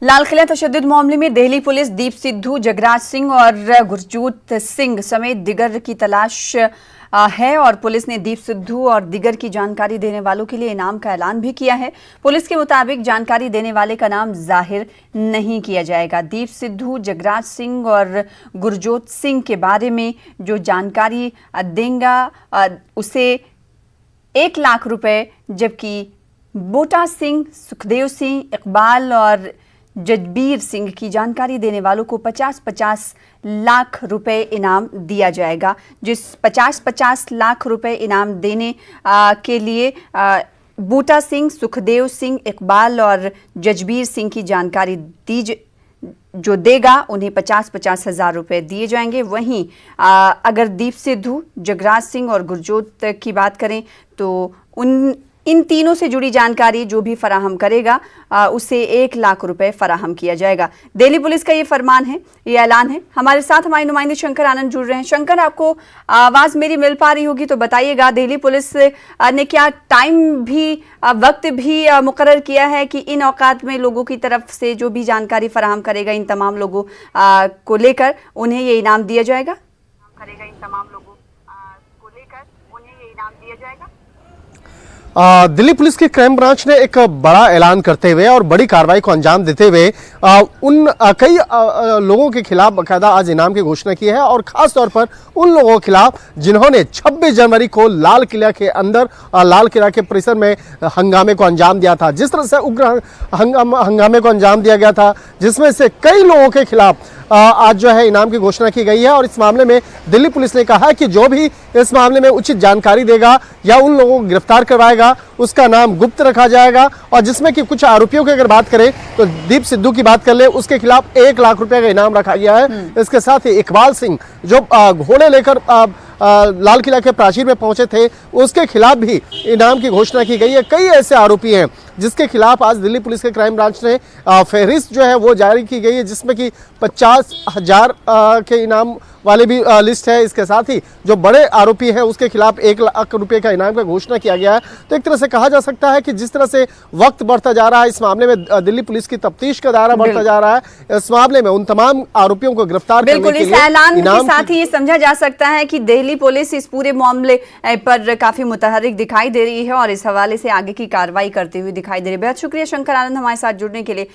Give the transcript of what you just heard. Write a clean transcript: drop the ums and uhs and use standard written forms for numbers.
लाल किला तशद्दुद मामले में दिल्ली पुलिस दीप सिद्धू, जगराज सिंह और गुरजोत सिंह समेत दिगर की तलाश है और पुलिस ने दीप सिद्धू और दिगर की जानकारी देने वालों के लिए इनाम का ऐलान भी किया है। पुलिस के मुताबिक जानकारी देने वाले का नाम जाहिर नहीं किया जाएगा। दीप सिद्धू, जगराज सिंह और गुरजोत सिंह के बारे में जो जानकारी देगा उसे 1 लाख रुपए, जबकि बोटा सिंह, सुखदेव सिंह, इकबाल और जजबीर सिंह की जानकारी देने वालों को 50-50 लाख रुपए इनाम दिया जाएगा। जिस 50-50 लाख रुपए इनाम देने के लिए बूटा सिंह, सुखदेव सिंह, इकबाल और जजबीर सिंह की जानकारी जो देगा उन्हें 50-50 हज़ार रुपए दिए जाएंगे। वहीं अगर दीप सिद्धू, जगराज सिंह और गुरजोत की बात करें तो इन तीनों से जुड़ी जानकारी जो भी फराहम करेगा उसे 1 लाख रुपए फराहम किया जाएगा। दिल्ली पुलिस का ये फरमान है, ये ऐलान है। हमारे साथ हमारे नुमाइंदे शंकर आनंद जुड़ रहे हैं। शंकर, आपको आवाज मेरी मिल पा रही होगी तो बताइएगा, दिल्ली पुलिस ने क्या टाइम भी, वक्त भी मुकर्रर किया है कि इन औकात में लोगों की तरफ से जो भी जानकारी फराहम करेगा इन तमाम लोगों को लेकर उन्हें ये इनाम दिया जाएगा? दिल्ली पुलिस की क्राइम ब्रांच ने एक बड़ा ऐलान करते हुए और बड़ी कार्रवाई को अंजाम देते हुए कई लोगों के खिलाफ बाकायदा आज इनाम की घोषणा की है और खास तौर पर उन लोगों के खिलाफ जिन्होंने 26 जनवरी को लाल किला के अंदर, लाल किला के परिसर में हंगामे को अंजाम दिया था। जिस तरह से उग्र हंगामे को अंजाम दिया गया था, जिसमें से कई लोगों के खिलाफ आज जो है इनाम की घोषणा की गई है और इस मामले में दिल्ली पुलिस ने कहा है कि जो भी इस मामले में उचित जानकारी देगा या उन लोगों को गिरफ्तार करवाएगा उसका नाम गुप्त रखा जाएगा। और जिसमें कि कुछ आरोपियों की अगर बात करें तो दीप सिद्धू की बात कर ले, उसके खिलाफ 1 लाख रुपए का इनाम रखा गया है। इसके साथ ही इकबाल सिंह जो घोड़े लेकर लाल किला के प्राचीर में पहुंचे थे, उसके खिलाफ भी इनाम की घोषणा की गई है। कई ऐसे आरोपी हैं जिसके खिलाफ आज दिल्ली पुलिस के क्राइम ब्रांच ने फहरिस्त जो है वो जारी की गई है, जिसमें कि 50,000 के इनाम वाले भी लिस्ट है। इसके साथ ही जो बड़े आरोपी हैं उसके खिलाफ 1 लाख रुपए का इनाम का घोषणा किया गया है। तो एक तरह से कहा जा सकता है कि जिस तरह से वक्त बढ़ता जा रहा है, इस मामले में दिल्ली पुलिस की तफ्तीश का दायरा बढ़ता जा रहा है। इस मामले में उन तमाम आरोपियों को गिरफ्तार करने के लिए इस ऐलान के साथ ही ये समझा जा सकता है कि दिल्ली पुलिस इस पूरे मामले पर काफी मुतहर्रिक दिखाई दे रही है और इस हवाले से आगे की कार्रवाई करते हुए दिखाई दे रही है। बहुत शुक्रिया शंकर आनंद हमारे साथ जुड़ने के लिए।